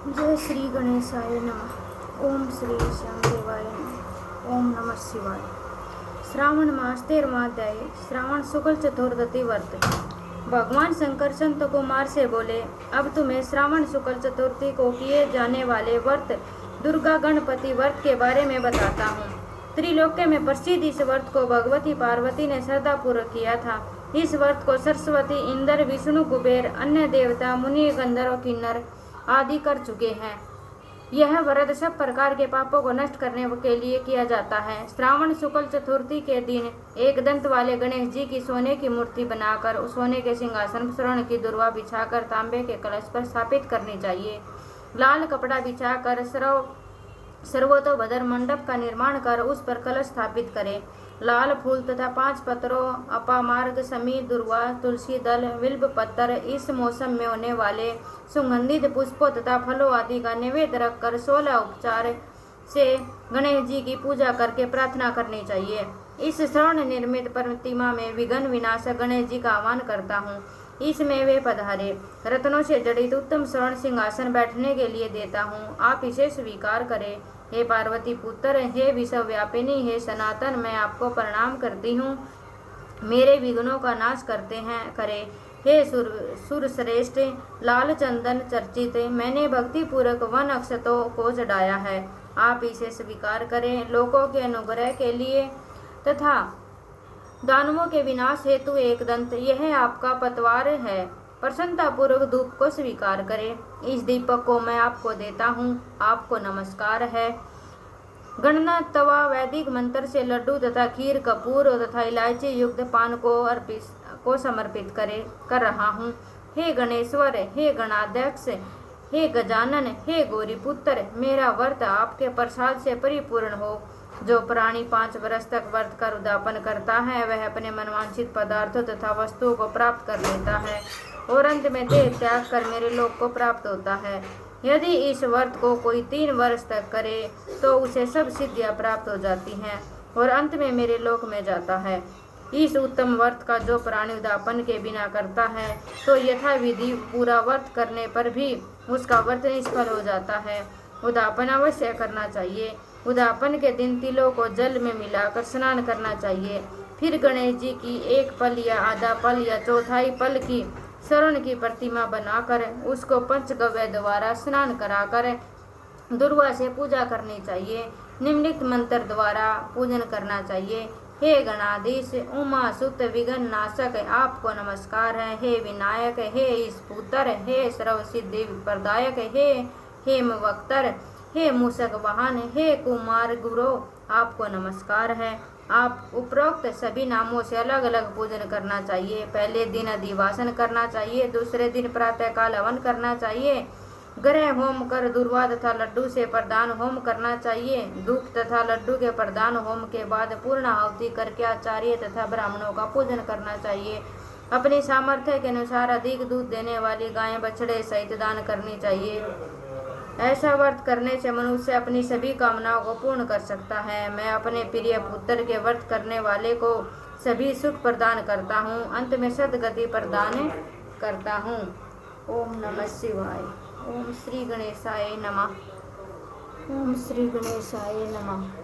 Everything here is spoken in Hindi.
जय श्री गणेशाय नमः। ओम श्री श्यामदेवाय नमः। ओम नमः शिवाय। श्रावण मास 13वां अध्याय। श्रावण शुक्ल चतुर्दशी व्रत। भगवान शंकर संत कुमार से बोले, अब तुम्हें श्रावण शुक्ल चतुर्थी को किए जाने वाले व्रत दुर्गा गणपति व्रत के बारे में बताता हूँ। त्रिलोक्य में प्रसिद्ध इस व्रत को भगवती पार्वती ने श्रद्धापूर्वक किया था। इस व्रत को सरस्वती, इंद्र, विष्णु, कुबेर, अन्य देवता, मुनि, गंधर्व, किन्नर आदि कर चुके हैं। यह व्रत सब प्रकार के पापों को नष्ट करने के लिए किया जाता है। श्रावण शुक्ल चतुर्थी के दिन एक दंत वाले गणेश जी की सोने की मूर्ति बनाकर उस सोने के सिंहासन स्वर्ण की दुर्वा बिछाकर तांबे के कलश पर स्थापित करनी चाहिए। लाल कपड़ा बिछाकर सर्वतोभद्र मंडप का निर्माण कर उस पर कलश स्थापित करें। लाल फूल तथा 5 पत्रों, अपामार्ग, समीर, दुर्वा, तुलसी दल, बिल्व पत्तर, इस मौसम में होने वाले सुगंधित पुष्पों तथा फलों आदि का नैवेद्य रखकर 16 उपचार से गणेश जी की पूजा करके प्रार्थना करनी चाहिए। इस स्वर्ण निर्मित प्रतिमा में विघ्न विनाशक गणेश जी का आह्वान करता हूँ। इसमें वे पधारे। रत्नों से जड़ित उत्तम स्वर्ण सिंहासन बैठने के लिए देता हूँ। आप इसे स्वीकार करें। हे पार्वती पुत्र, हे विश्वव्यापिनी, हे सनातन, मैं आपको प्रणाम करती हूँ। मेरे विघ्नों का नाश करे। हे सुर श्रेष्ठ, लाल चंदन चर्चित, मैंने भक्ति पूर्वक वन अक्षतों को चढ़ाया है। आप इसे स्वीकार करें। लोगों के अनुग्रह के लिए तथा दानवों के विनाश हेतु एक दंत, यह आपका पतवार है। प्रसन्नता पूर्वक धूप को स्वीकार करें। इस दीपक को मैं आपको देता हूँ। आपको नमस्कार है। गणना तवा वैदिक मंत्र से लड्डू तथा खीर, कपूर तथा इलायची युक्त पान को समर्पित कर रहा हूँ। हे गणेश्वर, हे गणाध्यक्ष, हे गजानन, हे गौरी पुत्र, मेरा व्रत आपके प्रसाद से परिपूर्ण हो। जो प्राणी 5 वर्ष तक व्रत कर उद्यापन करता है वह अपने मनवांछित पदार्थों तथा वस्तुओं को प्राप्त कर लेता है और अंत में देह त्याग कर मेरे लोक को प्राप्त होता है। यदि इस व्रत को कोई 3 वर्ष तक करे तो उसे सब सिद्धियां प्राप्त हो जाती हैं और अंत में मेरे लोक में जाता है। इस उत्तम व्रत का जो प्राणी उद्यापन के बिना करता है तो यथाविधि पूरा व्रत करने पर भी उसका व्रत निष्फल हो जाता है। उद्यापन अवश्य करना चाहिए। उद्यापन के दिन तिलों को जल में मिलाकर स्नान करना चाहिए। फिर गणेश जी की 1 पल या आधा पल या चौथाई पल की स्वर्ण की प्रतिमा बनाकर उसको पंचगव्य द्वारा स्नान कराकर दुर्वा से पूजा करनी चाहिए। निम्नलिखित मंत्र द्वारा पूजन करना चाहिए। हे गणाधीश, उमा सुत, विघ्न नाशक, आपको नमस्कार है। हे विनायक, हे ईशपुत्र, हे सर्व सिद्धि प्रदायक, हे हेमवक्तर, हे मूषक वाहन, हे कुमार गुरु, आपको नमस्कार है। आप उपरोक्त सभी नामों से अलग अलग पूजन करना चाहिए। पहले दिन अधिवासन करना चाहिए। दूसरे दिन प्रातःकाल हवन करना चाहिए। ग्रह होम कर दुर्वा तथा लड्डू से प्रदान होम करना चाहिए। धूप तथा लड्डू के प्रदान होम के बाद पूर्ण आहुति करके आचार्य तथा ब्राह्मणों का पूजन करना चाहिए। अपनी सामर्थ्य के अनुसार अधिक दूध देने वाली गायें बछड़े सहित दान करनी चाहिए। ऐसा व्रत करने से मनुष्य अपनी सभी कामनाओं को पूर्ण कर सकता है। मैं अपने प्रिय पुत्र के व्रत करने वाले को सभी सुख प्रदान करता हूँ। अंत में सद्गति प्रदान करता हूँ। ओम नमः शिवाय। ओम श्री गणेशाय नमः। ओम श्री गणेशाय नमः।